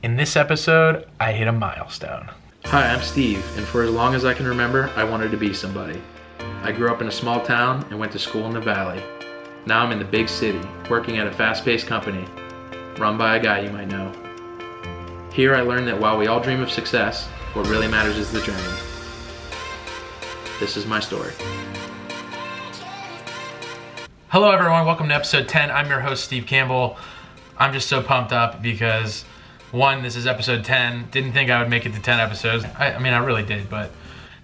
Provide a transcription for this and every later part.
In this episode, I hit a milestone. Hi, I'm Steve, and for as long as I can remember, I wanted to be somebody. I grew up in a small town and went to school in the valley. Now I'm in the big city, working at a fast-paced company, run by a guy you might know. Here I learned that while we all dream of success, what really matters is the journey. This is my story. Hello everyone, welcome to episode 10. I'm your host, Steve Campbell. I'm just so pumped up because one, this is episode 10. Didn't think I would make it to 10 episodes. I mean, I really did, but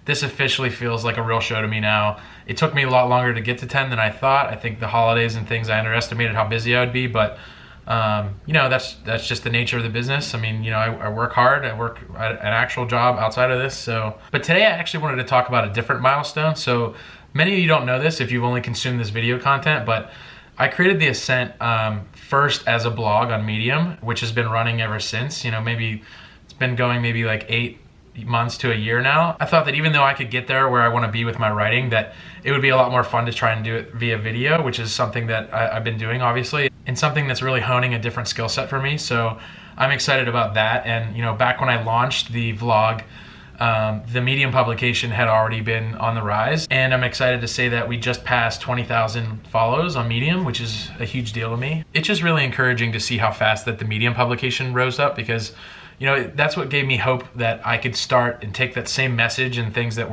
this officially feels like a real show to me now. It took me a lot longer to get to 10 than I thought. I think the holidays and things, I underestimated how busy I would be, but that's just the nature of the business. I mean, I work hard. I work at an actual job outside of this. But today I actually wanted to talk about a different milestone. So many of you don't know this if you've only consumed this video content, but I created the Ascent first as a blog on Medium, which has been running ever since. Maybe it's been going maybe like 8 months to a year now. I thought that even though I could get there where I want to be with my writing, that it would be a lot more fun to try and do it via video, which is something that I've been doing, obviously, and something that's really honing a different skill set for me. So I'm excited about that. And back when I launched the vlog, the Medium publication had already been on the rise, and I'm excited to say that we just passed 20,000 follows on Medium, which is a huge deal to me. It's just really encouraging to see how fast that the Medium publication rose up, because that's what gave me hope that I could start and take that same message and things that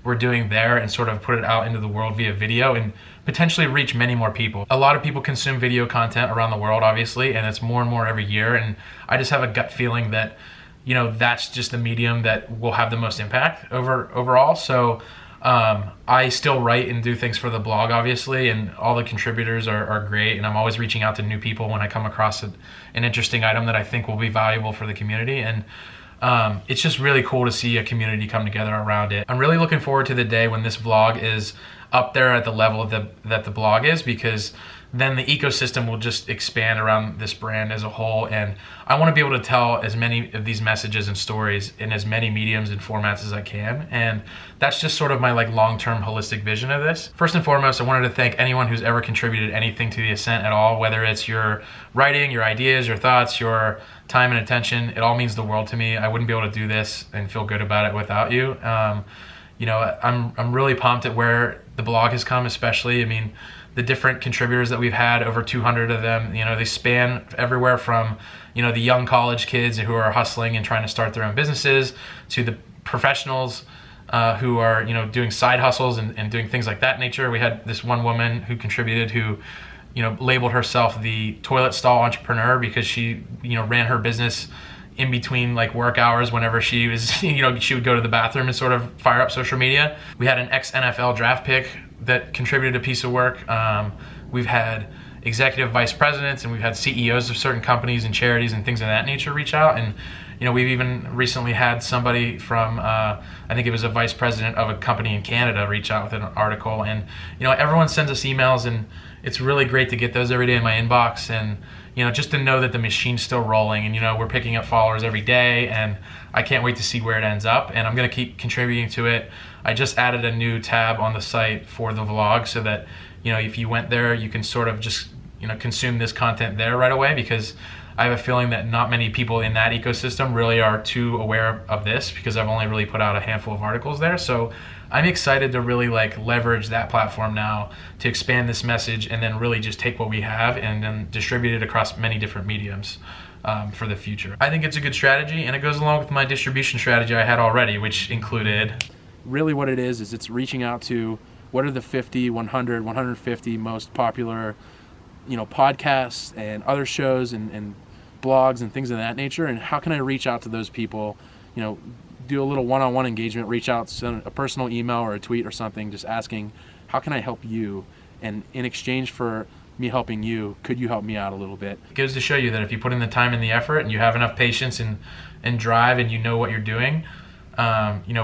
we're doing there and sort of put it out into the world via video and potentially reach many more people. A lot of people consume video content around the world, obviously, and it's more and more every year, and I just have a gut feeling that that's just the medium that will have the most impact overall. So I still write and do things for the blog, obviously, and all the contributors are great, and I'm always reaching out to new people when I come across an interesting item that I think will be valuable for the community. And it's just really cool to see a community come together around it. I'm really looking forward to the day when this vlog is up there at the level that the blog is, because then the ecosystem will just expand around this brand as a whole. And I want to be able to tell as many of these messages and stories in as many mediums and formats as I can. And that's just sort of my long-term holistic vision of this. First and foremost, I wanted to thank anyone who's ever contributed anything to the Ascent at all, whether it's your writing, your ideas, your thoughts, your time and attention. It all means the world to me. I wouldn't be able to do this and feel good about it without you. I'm really pumped at where the blog has come, especially. I mean, the different contributors that we've had, over 200 of them, they span everywhere from, the young college kids who are hustling and trying to start their own businesses, to the professionals who are, doing side hustles and doing things like that nature. We had this one woman who contributed who, labeled herself the toilet stall entrepreneur because she, ran her business in between work hours whenever she was, she would go to the bathroom and sort of fire up social media. We had an ex-NFL draft pick that contributed a piece of work. We've had executive vice presidents, and we've had CEOs of certain companies and charities and things of that nature reach out. And we've even recently had somebody from, I think it was a vice president of a company in Canada, reach out with an article. And everyone sends us emails, and it's really great to get those every day in my inbox, and just to know that the machine's still rolling, and we're picking up followers every day, and I can't wait to see where it ends up, and I'm gonna keep contributing to it. I just added a new tab on the site for the vlog so that if you went there, you can sort of just consume this content there right away, because I have a feeling that not many people in that ecosystem really are too aware of this, because I've only really put out a handful of articles there. So I'm excited to really leverage that platform now to expand this message, and then really just take what we have and then distribute it across many different mediums for the future. I think it's a good strategy, and it goes along with my distribution strategy I had already, which included really what it is it's reaching out to what are the 50, 100, 150 most popular podcasts and other shows and blogs and things of that nature, and how can I reach out to those people, do a little one-on-one engagement, reach out, send a personal email or a tweet or something, just asking, how can I help you? And in exchange for me helping you, could you help me out a little bit? It goes to show you that if you put in the time and the effort, and you have enough patience and drive, and you know what you're doing,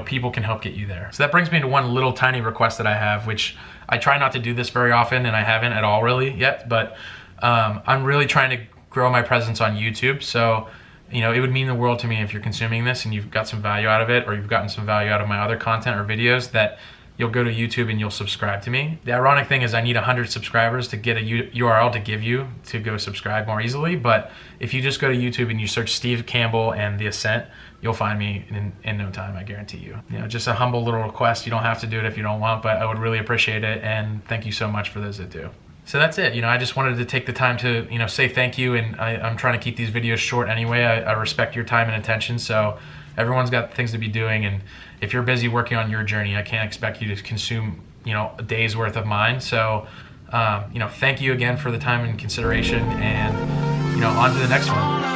people can help get you there. So that brings me to one little tiny request that I have, which I try not to do this very often, and I haven't at all really yet, but I'm really trying to grow my presence on YouTube. So it would mean the world to me if you're consuming this and you've got some value out of it, or you've gotten some value out of my other content or videos, that you'll go to YouTube and you'll subscribe to me. The ironic thing is I need 100 subscribers to get a URL to give you to go subscribe more easily. But if you just go to YouTube and you search Steve Campbell and the Ascent, you'll find me in no time, I guarantee you. Just a humble little request. You don't have to do it if you don't want, but I would really appreciate it. And thank you so much for those that do. So that's it. I just wanted to take the time to, say thank you. And I'm trying to keep these videos short anyway. I respect your time and attention. So everyone's got things to be doing. And if you're busy working on your journey, I can't expect you to consume, a day's worth of mine. So, thank you again for the time and consideration, and, on to the next one.